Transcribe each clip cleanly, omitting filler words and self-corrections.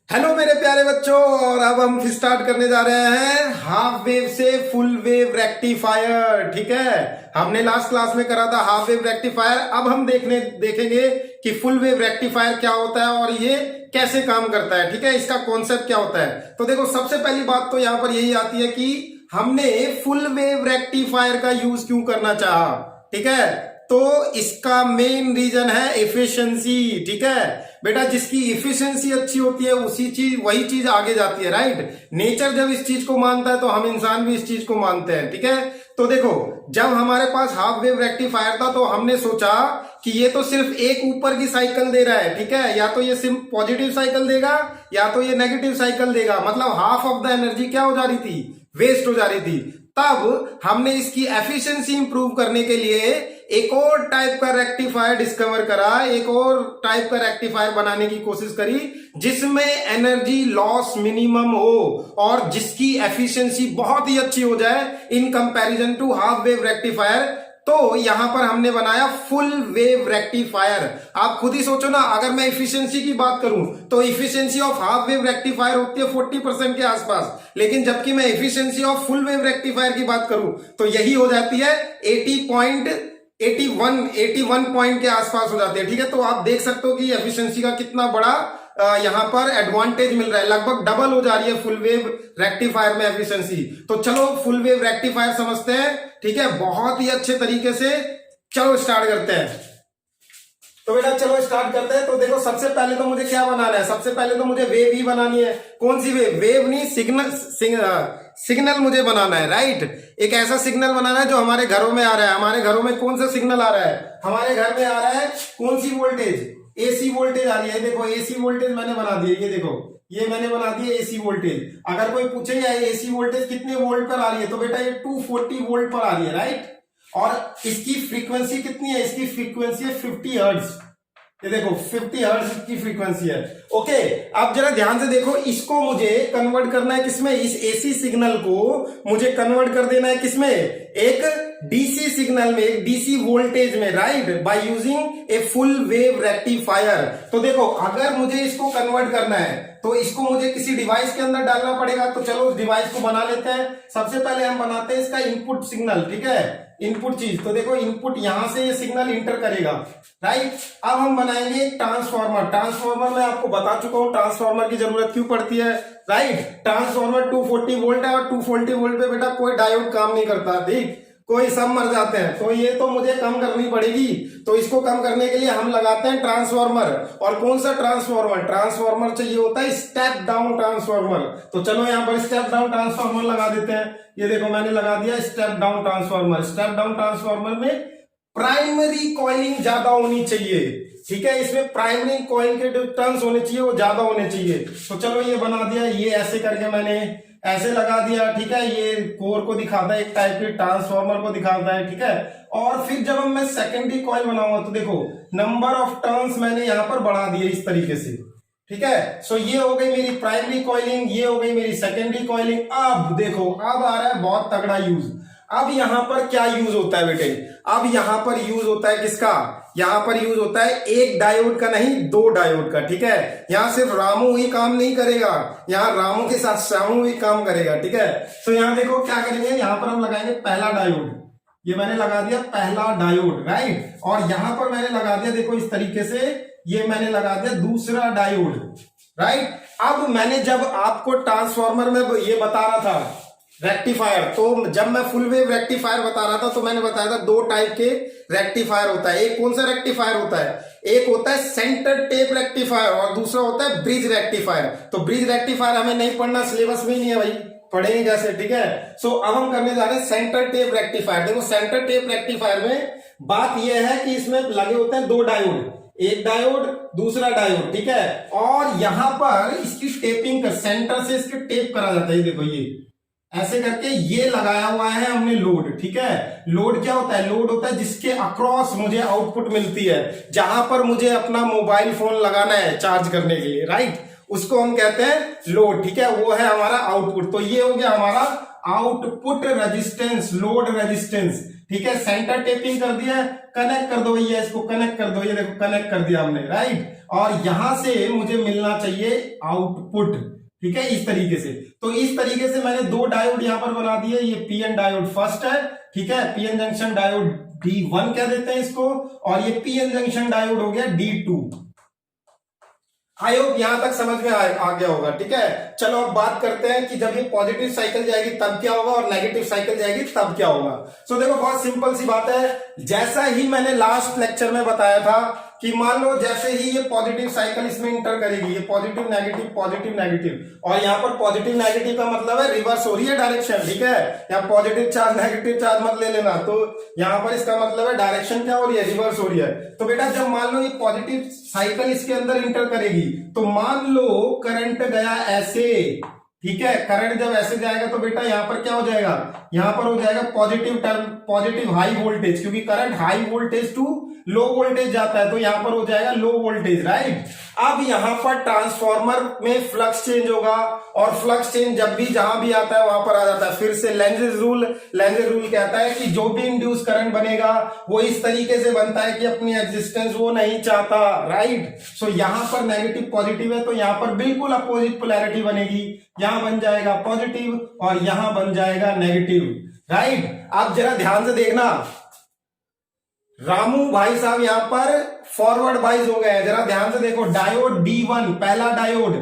Hello मेरे प्यारे बच्चों, और अब हम फिर स्टार्ट करने जा रहे हैं हाफ वेव से फुल वेव रेक्टिफायर। ठीक है, हमने लास्ट क्लास में करा था हाफ वेव रेक्टिफायर। अब हम देखेंगे कि फुल वेव रेक्टिफायर क्या होता है और ये कैसे काम करता है। ठीक है, इसका कॉन्सेप्ट क्या होता है। तो देखो, सबसे पहली बात तो यहां पर यही आती है कि हमने फुल वेव रेक्टिफायर का यूज क्यों करना चाहा। ठीक है, तो इसका मेन रीजन है एफिशिएंसी। ठीक है बेटा, जिसकी इफिशिएंसी अच्छी होती है वही चीज आगे जाती है। राइट, नेचर जब इस चीज को मानता है तो हम इंसान भी इस चीज को मानते हैं। ठीक है, तो देखो, जब हमारे पास हाफ वेव रेक्टिफायर था तो हमने सोचा कि ये तो सिर्फ एक ऊपर की साइकिल दे रहा है। ठीक है, या तो ये सिर्फ पॉजिटिव साइकिल देगा या तो ये नेगेटिव साइकिल देगा, मतलब हाफ ऑफ द एनर्जी क्या हो जा रही थी, वेस्ट हो जा रही थी। तब हमने इसकी एफिशिएंसी इंप्रूव करने के लिए एक और टाइप का रेक्टिफायर डिस्कवर करा, एक और टाइप का रेक्टिफायर बनाने की कोशिश करी जिसमें एनर्जी लॉस मिनिमम हो और जिसकी एफिशिएंसी बहुत ही अच्छी हो जाए in comparison to half wave rectifier. तो यहां पर हमने बनाया फुल वेव रेक्टिफायर। आप खुद ही सोचो ना, अगर मैं इफिशियंसी की बात करूं तो efficiency of half wave rectifier होती है 40% के आसपास, लेकिन जबकि मैं efficiency of full wave rectifier की बात करूं तो यही हो जाती है 81 पॉइंट के आसपास हो जाती है। ठीक है, तो आप देख सकते हो कि एफिशिएंसी का कितना बड़ा यहां पर एडवांटेज मिल रहा है, लगभग डबल हो जा रही है फुल वेव रेक्टिफायर में एफिशिएंसी। तो चलो फुल वेव रेक्टिफायर समझते हैं। ठीक है, बहुत ही अच्छे तरीके से चलो स्टार्ट करते हैं। तो बेटा चलो स्टार्ट करते हैं। तो देखो, सबसे पहले तो मुझे क्या बनाना है, सबसे पहले तो मुझे वेव ही बनानी है। कौन सी वेव? वेव नहीं, सिग्नल मुझे बनाना है। राइट, एक ऐसा सिग्नल बनाना है जो हमारे घरों में आ रहा है। हमारे घरों में कौन सा सिग्नल आ रहा है? हमारे घर में आ रहा है कौन सी वोल्टेज? एसी वोल्टेज आ रही है। देखो, एसी वोल्टेज मैंने बना दी है, ये देखो, ये मैंने बना दी है एसी वोल्टेज। अगर कोई पूछे या एसी वोल्टेज कितने वोल्ट पर आ रही है, तो बेटा ये 240 वोल्ट पर आ रही है। राइट, और इसकी फ्रीक्वेंसी कितनी है? इसकी फ्रीक्वेंसी है 50 हर्ट्ज। ये देखो 50 हर्ट्ज की फ्रीक्वेंसी है। ओके, अब जरा ध्यान से देखो, इसको मुझे कन्वर्ट करना है किसमें? इस एसी सिग्नल को मुझे कन्वर्ट कर देना है किसमें? एक डीसी सिग्नल में, एक डीसी वोल्टेज में। Right, by using a full wave rectifier. तो देखो, अगर मुझे इसको कन्वर्ट करना है तो इसको मुझे किसी डिवाइस के अंदर डालना पड़ेगा। तो चलो उस डिवाइस को बना लेते हैं। सबसे पहले हम बनाते हैं इसका इनपुट सिग्नल। ठीक है, इनपुट चीज, तो देखो इनपुट यहां से ये सिग्नल इंटर करेगा। राइट, अब हम बनाएंगे एक ट्रांसफार्मर। ट्रांसफार्मर मैं आपको बता चुका हूं ट्रांसफार्मर की जरूरत क्यों पड़ती है। राइट, ट्रांसफार्मर 240 वोल्ट है और 240 वोल्ट पे बेटा कोई डायोड काम नहीं करता। ठीक, कोई सब मर जाते हैं, तो ये तो मुझे कम करनी पड़ेगी। तो इसको कम करने के लिए हम लगाते हैं ट्रांसफार्मर। और कौन सा ट्रांसफार्मर? ट्रांसफार्मर चाहिए होता है स्टेप डाउन ट्रांसफार्मर। तो चलो यहाँ पर स्टेप डाउन ट्रांसफार्मर लगा देते हैं। ये देखो मैंने लगा दिया step down transformer. Step down transformer में प्राइमरी कॉइलिंग ज्यादा होनी चाहिए। ठीक है, इसमें प्राइमरी कॉइल के जो टर्न्स होने चाहिए वो ज्यादा होने चाहिए। तो चलो ये बना दिया, ये ऐसे करके मैंने ऐसे लगा दिया। ठीक है, ये कोर को दिखाता है, एक टाइप के ट्रांसफार्मर को दिखाता है। ठीक है, और फिर जब मैं सेकेंडरी कॉइल बनाऊंगा तो देखो नंबर ऑफ टर्न्स मैंने यहां पर बढ़ा दिए इस तरीके से। ठीक है, सो ये हो गई मेरी प्राइमरी कॉइलिंग, ये हो गई मेरी सेकेंडरी कॉइलिंग। अब देखो, अब आ रहा है बहुत तगड़ा यूज। अब यहां पर क्या यूज होता है बेटे? अब यहां पर यूज होता है किसका? यहां पर यूज होता है एक डायोड का नहीं, दो डायोड का। ठीक है, यहां सिर्फ रामू ही काम नहीं करेगा, यहां रामू के साथ श्यामू भी काम करेगा। ठीक है, तो यहां देखो क्या करेंगे, यहां पर हम लगाएंगे पहला डायोड। ये मैंने लगा दिया पहला डायोड। राइट, और यहां पर मैंने लगा दिया, देखो इस तरीके से, ये मैंने लगा दिया दूसरा डायोड। राइट, अब मैंने जब आपको ट्रांसफार्मर में ये बता रहा था रेक्टिफायर, तो जब मैं फुल वेव रेक्टिफायर बता रहा था तो मैंने बताया था दो टाइप के रेक्टिफायर होता है। एक कौन सा रेक्टिफायर होता है? एक होता है सेंटर टेप रेक्टिफायर और दूसरा होता है ब्रिज रेक्टिफायर। तो ब्रिज रेक्टिफायर हमें नहीं पढ़ना, सिलेबस में ही नहीं है भाई, पढ़ेंगे कैसे। ठीक है, सो अब हम करने जा रहे हैं सेंटर टेप रेक्टिफायर। देखो सेंटर टेप रेक्टिफायर में बात यह है कि इसमें लगे होते हैं दो डायोड, एक डायोड दूसरा डायोड। ठीक है, और यहां पर इसकी टेपिंग कर, सेंटर से इसके टेप करा जाता है। देखो ये ऐसे करके ये लगाया हुआ है हमने लोड। ठीक है, लोड क्या होता है? लोड होता है जिसके अक्रॉस मुझे आउटपुट मिलती है, जहां पर मुझे अपना मोबाइल फोन लगाना है चार्ज करने के लिए। राइट, उसको हम कहते हैं लोड। ठीक है, वो है हमारा आउटपुट। तो ये हो गया हमारा आउटपुट रेजिस्टेंस, लोड रेजिस्टेंस। ठीक है, सेंटर टेपिंग कर दिया, कनेक्ट कर दो भैया, इसको कनेक्ट कर दो। ये देखो कनेक्ट कर दिया हमने। राइट, और यहां से मुझे मिलना चाहिए आउटपुट, ठीक है, इस तरीके से। तो इस तरीके से मैंने दो डायोड यहां पर बना दिए। ये पीएन डायोड फर्स्ट है, ठीक है, पीएन जंक्शन डायोड D1 कह देते हैं इसको, और ये पीएन जंक्शन डायोड हो गया D2। आई होप यहां तक समझ में आ गया होगा, ठीक है। चलो अब बात करते हैं कि जब ये पॉजिटिव साइकिल जाएगी तब क्या होगा और नेगेटिव साइकिल जाएगी तब क्या होगा। सो देखो बहुत सिंपल सी बात है, जैसा ही मैंने लास्ट लेक्चर में बताया था कि मान लो जैसे ही ये पॉजिटिव साइकिल इसमें इंटर करेगी, ये पॉजिटिव नेगेटिव, और यहाँ पर पॉजिटिव नेगेटिव का मतलब है रिवर्स हो रही है डायरेक्शन, ठीक है। यहाँ पॉजिटिव चार्ज नेगेटिव चार्ज मत ले लेना, तो यहाँ पर इसका मतलब है डायरेक्शन क्या हो रही है, रिवर्स हो रही है। तो बेटा जब मान लो ये पॉजिटिव साइकिल इसके अंदर इंटर करेगी तो मान लो करंट गया ऐसे, ठीक है, करंट जब ऐसे जाएगा तो बेटा यहाँ पर क्या हो जाएगा, यहाँ पर हो जाएगा पॉजिटिव हाई वोल्टेज, क्योंकि current high voltage to low voltage जाता है, तो यहाँ पर हो जाएगा लो वोल्टेज, राइट। अब यहाँ पर ट्रांसफॉर्मर में फ्लक्स चेंज होगा, और फ्लक्स चेंज जब भी जहां भी आता है वहां पर आ जाता है। फिर से लेंजेस रूल कहता है कि जो भी इंड्यूस करंट बनेगा वो इस तरीके से बनता है कि अपनी एग्जिस्टेंस वो नहीं चाहता, राइट। सो यहाँ पर नेगेटिव पॉजिटिव है तो यहाँ पर बिल्कुल अपोजिट पोलैरिटी बनेगी, यहां बन जाएगा पॉजिटिव और यहां बन जाएगा नेगेटिव, राइट। आप जरा ध्यान से देखना, रामू भाई साहब यहां पर फॉरवर्ड बाइज हो गए हैं, जरा ध्यान से देखो। डायोड D1 पहला डायोड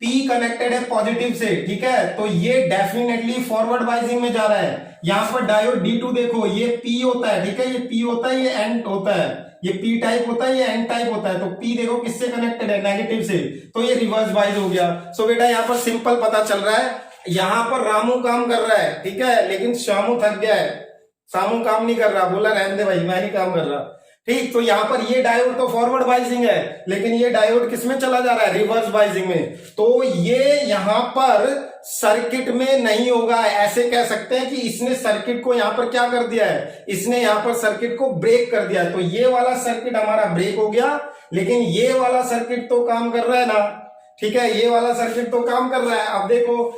P कनेक्टेड है पॉजिटिव से, ठीक है, तो ये डेफिनेटली फॉरवर्ड बाइजिंग में जा रहा है। यहां पर डायोड D2 देखो, ये P होता है, ठीक है, ये P होता है, ये N होता है, ये P टाइप होता है, ये N टाइप होता है। तो P देखो किससे कनेक्टेड है, नेगेटिव से, तो ये रिवर्स बाइज हो गया। सो बेटा यहाँ पर सिंपल पता चल रहा है, यहां पर रामू काम कर रहा है, ठीक है, लेकिन श्यामू थक गया है, सामू काम नहीं कर रहा, बोला रहने दे भाई मैं नहीं काम कर रहा, ठीक। तो यहाँ पर ये डायोड तो फॉरवर्ड बाइजिंग है, लेकिन ये डायोड किसमें चला जा रहा है, रिवर्स बाइजिंग में। तो ये यहाँ पर सर्किट में नहीं होगा, ऐसे कह सकते हैं कि इसने सर्किट को यहाँ पर क्या कर दिया है, इसने यहाँ पर सर्किट को ब्रेक कर दिया है। तो ये वाला सर्किट हमारा ब्रेक हो गया, लेकिन ये वाला सर्किट तो काम कर रहा है ना, ठीक है, ये वाला सर्किट तो काम कर रहा है। अब देखो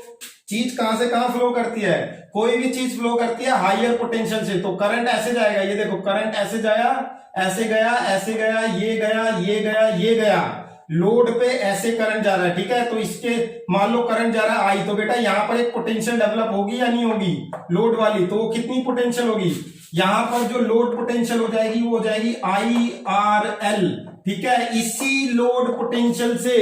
चीज कहां से कहां फ्लो करती है, कोई भी चीज फ्लो करती है हायर पोटेंशियल से, तो करंट ऐसे जाएगा, ये देखो करंट ऐसे जाया, ऐसे गया, ऐसे गया, ये गया, ये गया, ये गया, लोड पे ऐसे करंट जा रहा है, ठीक है। तो इसके मान लो करंट जा रहा है आई, तो बेटा यहाँ पर एक पोटेंशियल डेवलप होगी या नहीं होगी, लोड वाली, तो कितनी पोटेंशियल होगी, यहाँ पर जो लोड पोटेंशियल हो जाएगी वो हो जाएगी IRL, ठीक है। इसी लोड पोटेंशियल से,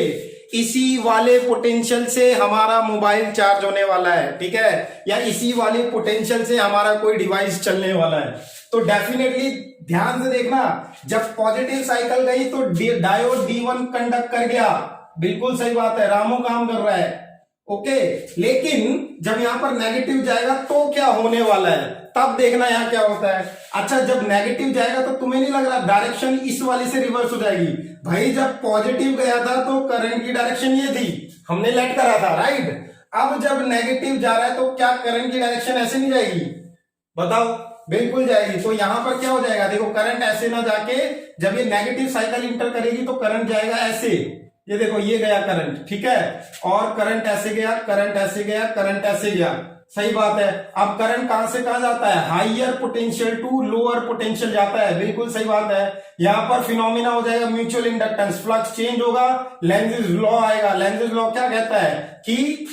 इसी वाले पोटेंशियल से हमारा मोबाइल चार्ज होने वाला है, ठीक है, या इसी वाले पोटेंशियल से हमारा कोई डिवाइस चलने वाला है। तो डेफिनेटली ध्यान से देखना, जब पॉजिटिव साइकिल गई तो डायोड D1 कंडक्ट कर गया, बिल्कुल सही बात है, रामू काम कर रहा है, ओके। लेकिन जब यहां पर नेगेटिव जाएगा तो क्या होने वाला है, तब देखना यहां क्या होता है। अच्छा जब नेगेटिव जाएगा तो तुम्हें नहीं लग रहा डायरेक्शन इस वाली से रिवर्स हो जाएगी, भाई जब पॉजिटिव गया था तो करंट की डायरेक्शन ये थी, हमने लेट करा था, राइट। अब जब नेगेटिव जा रहा है तो क्या करंट की डायरेक्शन ऐसे नहीं जाएगी, बताओ, बिल्कुल जाएगी। तो यहां पर क्या हो जाएगा, देखो करंट ऐसे ना जाके जब ये नेगेटिव साइकिल इंटर करेगी तो करंट जाएगा ऐसे, ये देखो ये गया करंट, ठीक है, और करंट ऐसे गया, करंट ऐसे गया, करंट ऐसे गया, सही बात है। अब करंट कहां से कहां जाता है, higher potential to lower potential जाता है, बिल्कुल सही बात है। यहां पर फिनोमिना हो जाएगा म्यूचुअल इंडक्टेंस, फ्लक्स चेंज होगा, लेंजेस लॉ आएगा। लेंजेस लॉ क्या कहता है कि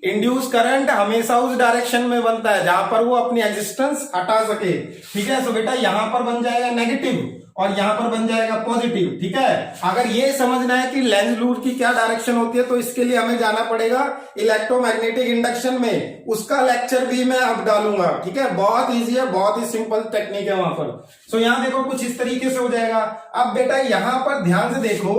इंड्यूस करंट हमेशा उस डायरेक्शन में बनता है जहां पर वो अपनी एग्जिस्टेंस हटा सके, ठीक है। सो बेटा यहां पर बन जाएगा नेगेटिव और यहां पर बन जाएगा पॉजिटिव, ठीक है। अगर ये समझना है कि लेंज लूज की क्या डायरेक्शन होती है तो इसके लिए हमें जाना पड़ेगा इलेक्ट्रोमैग्नेटिक इंडक्शन में, उसका लेक्चर भी मैं अब डालूंगा, ठीक है। बहुत इजी है, बहुत ही सिंपल टेक्निक है वहां पर। सो यहां देखो कुछ इस तरीके से हो जाएगा। अब बेटा यहां पर ध्यान से देखो,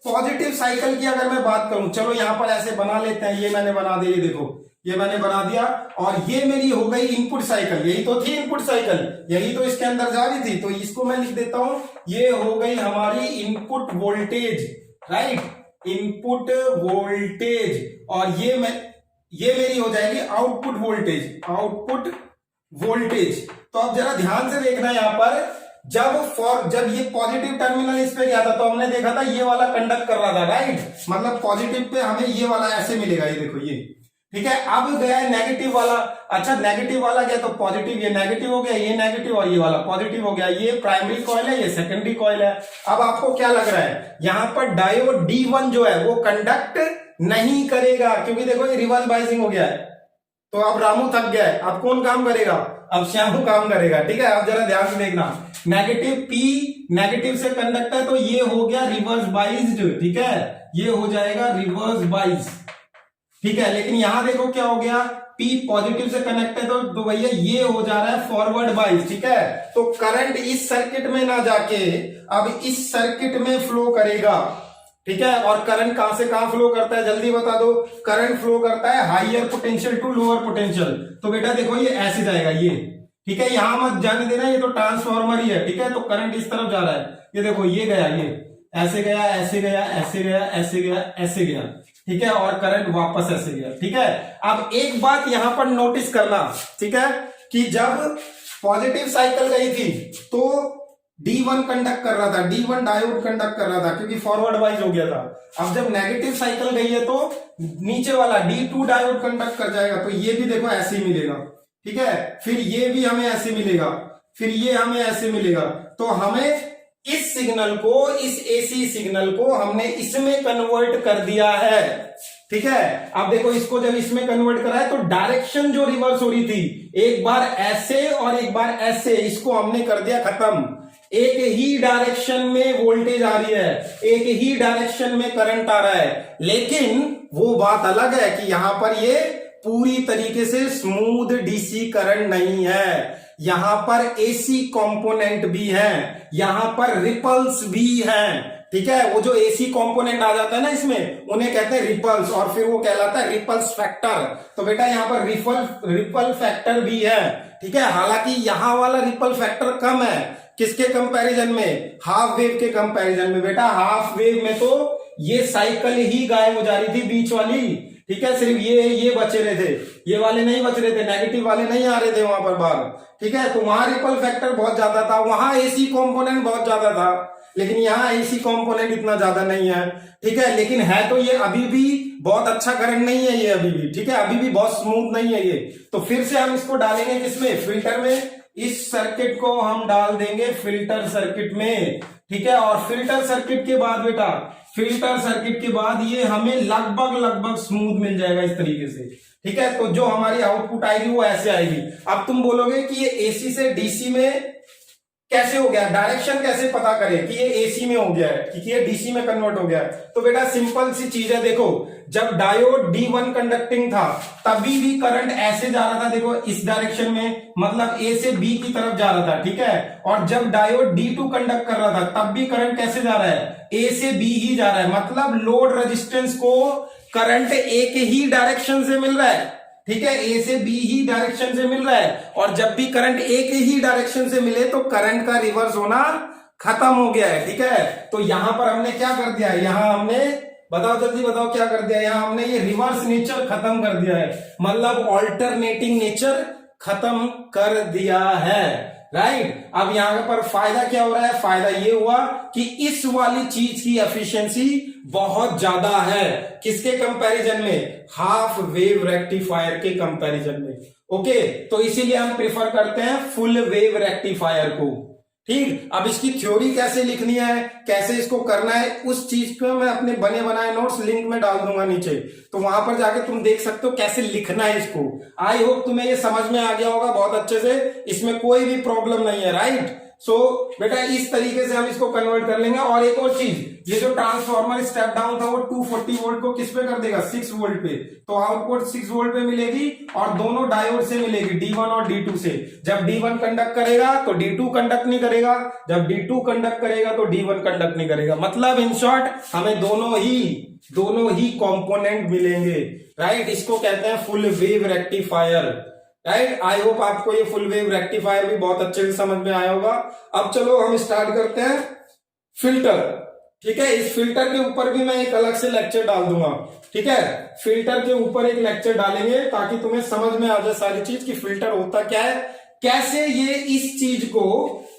पॉजिटिव साइकिल की अगर मैं बात करूं, चलो यहां पर ऐसे बना लेते हैं, ये मैंने बना दिया, ये देखो ये मैंने बना दिया, और ये मेरी हो गई इनपुट साइकिल, यही तो थी इनपुट साइकिल, यही तो इसके अंदर जा रही थी, तो इसको मैं लिख देता हूं, ये हो गई हमारी input voltage, right, input voltage, और ये मेरी हो जाएगी आउटपुट वोल्टेज, आउटपुट वोल्टेज। तो अब जरा ध्यान से देखना यहां पर, जब ये पॉजिटिव टर्मिनल इस पे गया था तो हमने देखा था ये वाला कंडक्ट कर रहा था, राइट, मतलब पॉजिटिव पे हमें ये वाला ऐसे मिलेगा, ये देखो ठीक है। अब गया है नेगेटिव वाला। अच्छा नेगेटिव वाला गया तो पॉजिटिव, ये नेगेटिव हो गया, ये नेगेटिव और ये वाला पॉजिटिव हो गया। ये प्राइमरी कॉइल है, ये सेकेंडरी कॉइल है। अब आपको क्या लग रहा है, यहां पर डायोड D1 जो है वो कंडक्ट नहीं करेगा, क्योंकि देखो ये रिवर्स बाइसिंग हो गया है। तो अब रामू थक गया है, अब कौन काम करेगा, अब श्यामू काम करेगा। ठीक है, अब जरा ध्यान से देखना, नेगेटिव P नेगेटिव से कंडक्ट है तो ये हो गया रिवर्स बाइज्ड। ठीक है, ये हो जाएगा रिवर्स बाइज। ठीक है, लेकिन यहां देखो क्या हो गया, P पॉजिटिव से कनेक्ट है तो भैया ये हो जा रहा है फॉरवर्ड बाइज। ठीक है, तो करंट इस सर्किट में ना जाके अब इस सर्किट में फ्लो करेगा। ठीक है, और करंट कहां से कहां फ्लो करता है जल्दी बता दो। करंट फ्लो करता है higher potential to lower potential. तो बेटा देखो ये ऐसे जाएगा ये। ठीक है, यहां मत जाने देना, ये तो ट्रांसफॉर्मर ही है। ठीक है, तो करंट इस तरफ जा रहा है, ये देखो ये गया, ये ऐसे गया, ऐसे गया, ऐसे गया, ऐसे गया, ऐसे गया। ठीक है, और करंट वापस ऐसे गया। ठीक है, अब एक बात यहां पर नोटिस करना, ठीक है, कि जब पॉजिटिव साइकिल गई थी तो D1 कंडक्ट कर रहा था, D1 डायोड कंडक्ट कर रहा था क्योंकि फॉरवर्ड वाइज हो गया था। अब जब नेगेटिव साइकिल गई है तो नीचे वाला D2 डायोड कंडक्ट कर जाएगा, तो ये भी देखो ऐसे ही मिलेगा। ठीक है, फिर ये भी हमें ऐसे मिलेगा, फिर ये हमें ऐसे मिलेगा। तो हमें इस सिग्नल को, इस AC सिग्नल को हमने इसमें कन्वर्ट कर दिया है। ठीक है, अब देखो इसको जब इसमें कन्वर्ट करा है तो डायरेक्शन जो रिवर्स हो रही थी, एक बार ऐसे और एक बार ऐसे, इसको हमने कर दिया खत्म। एक ही डायरेक्शन में वोल्टेज आ रही है, एक ही डायरेक्शन में करंट आ रहा है। लेकिन वो बात अलग है कि यहां पर ये पूरी तरीके से स्मूथ DC करंट नहीं है, यहां पर AC कंपोनेंट भी है, यहां पर रिपल्स भी हैं। ठीक है, वो जो AC कंपोनेंट आ जाता है ना इसमें, उन्हें कहते हैं रिपल्स, और फिर वो कहलाता है रिपल्स फैक्टर। तो बेटा यहां पर रिपल फैक्टर भी है। ठीक है, हालांकि यहां वाला रिपल फैक्टर कम है, किसके कंपैरिजन में, हाफ वेव के कंपैरिजन में। बेटा हाफ वेव में तो ये साइकिल ही गायब हो जा रही थी बीच वाली। ठीक है, सिर्फ ये बचे रहे थे, ये वाले नहीं बच रहे थे, नेगेटिव वाले नहीं आ रहे थे वहां पर बाहर। ठीक है, तो वहां रिपल फैक्टर बहुत ज्यादा था, वहां AC कंपोनेंट बहुत ज्यादा था, लेकिन यहाँ AC कंपोनेंट इतना ज्यादा नहीं है। ठीक है, लेकिन है तो ये अभी भी बहुत अच्छा करंट नहीं है ये अभी भी। ठीक है, अभी भी बहुत स्मूथ नहीं है ये। तो फिर से हम इसको डालेंगे किसमें, फिल्टर में। इस सर्किट को हम डाल देंगे फिल्टर सर्किट में। ठीक है, और फिल्टर सर्किट के बाद बेटा, फिल्टर सर्किट के बाद ये हमें लगभग स्मूथ मिल जाएगा इस तरीके से। ठीक है, तो जो हमारी आउटपुट आएगी वो ऐसे आएगी। अब तुम बोलोगे कि ये AC से DC में कैसे हो गया, डायरेक्शन कैसे पता करें कि ये AC में हो गया है, कि ये DC में कन्वर्ट हो गया है। तो बेटा सिंपल सी चीज है, देखो जब डायोड D1 कंडक्टिंग था तभी भी करंट ऐसे जा रहा था, देखो इस डायरेक्शन में, मतलब A से B की तरफ जा रहा था। ठीक है, और जब डायोड D2 कंडक्ट कर रहा था तब भी करंट कैसे जा रहा है, A से B ही जा रहा है। मतलब लोड रेजिस्टेंस को करंट एक ही डायरेक्शन से मिल रहा है। ठीक है, A से B ही डायरेक्शन से मिल रहा है, और जब भी करंट एक ही डायरेक्शन से मिले तो करंट का रिवर्स होना खत्म हो गया है। ठीक है, तो यहां पर हमने क्या कर दिया है, यहां हमने, बताओ जल्दी बताओ क्या कर दिया, यहां हमने ये रिवर्स नेचर खत्म कर दिया है, मतलब ऑल्टरनेटिंग नेचर खत्म कर दिया है। राइट, अब यहां पर फायदा क्या हो रहा है, फायदा ये हुआ कि इस वाली चीज की एफिशिएंसी बहुत ज्यादा है, किसके कंपैरिजन में, हाफ वेव रेक्टिफायर के कंपैरिजन में। ओके, तो इसीलिए हम प्रेफर करते हैं फुल वेव रेक्टिफायर को। ठीक, अब इसकी थ्योरी कैसे लिखनी है, कैसे इसको करना है, उस चीज को मैं अपने बने बनाए नोट्स लिंक में डाल दूंगा नीचे, तो वहां पर जाके तुम देख सकते हो कैसे लिखना है इसको। आई होप तुम्हें ये समझ में आ गया होगा बहुत अच्छे से, इसमें कोई भी प्रॉब्लम नहीं है। राइट, सो बेटा इस तरीके से हम इसको कन्वर्ट कर लेंगे। और एक और चीज, ये जो ट्रांसफॉर्मर स्टेप डाउन था वो 240 वोल्ट को किस पे कर देगा, 6 वोल्ट पे, तो आउटपुट 6 वोल्ट पे मिलेगी, और दोनों डायोड से मिलेगी, D1 और D2 से। जब D1 कंडक्ट करेगा तो D2 कंडक्ट नहीं करेगा, जब D2 कंडक्ट करेगा तो D1 कंडक्ट नहीं करेगा। मतलब इन शॉर्ट हमें दोनों ही कंपोनेंट मिलेंगे। राइट, इसको कहते हैं full wave rectifier. Right, I hope आपको ये फुल वेव रेक्टिफायर भी बहुत अच्छे से समझ में आया होगा। अब चलो हम स्टार्ट करते हैं फिल्टर। ठीक है, इस फिल्टर के ऊपर भी मैं एक अलग से लेक्चर डाल दूंगा। ठीक है, फिल्टर के ऊपर एक लेक्चर डालेंगे ताकि तुम्हें समझ में आ जाए सारी चीज कि फिल्टर होता क्या है, कैसे ये इस चीज को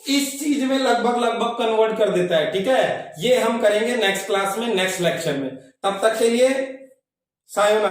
इस चीज में लगभग कन्वर्ट कर देता है। ठीक है, ये हम करेंगे नेक्स्ट क्लास में, नेक्स्ट लेक्चर में। तब तक के लिए सायोनारा।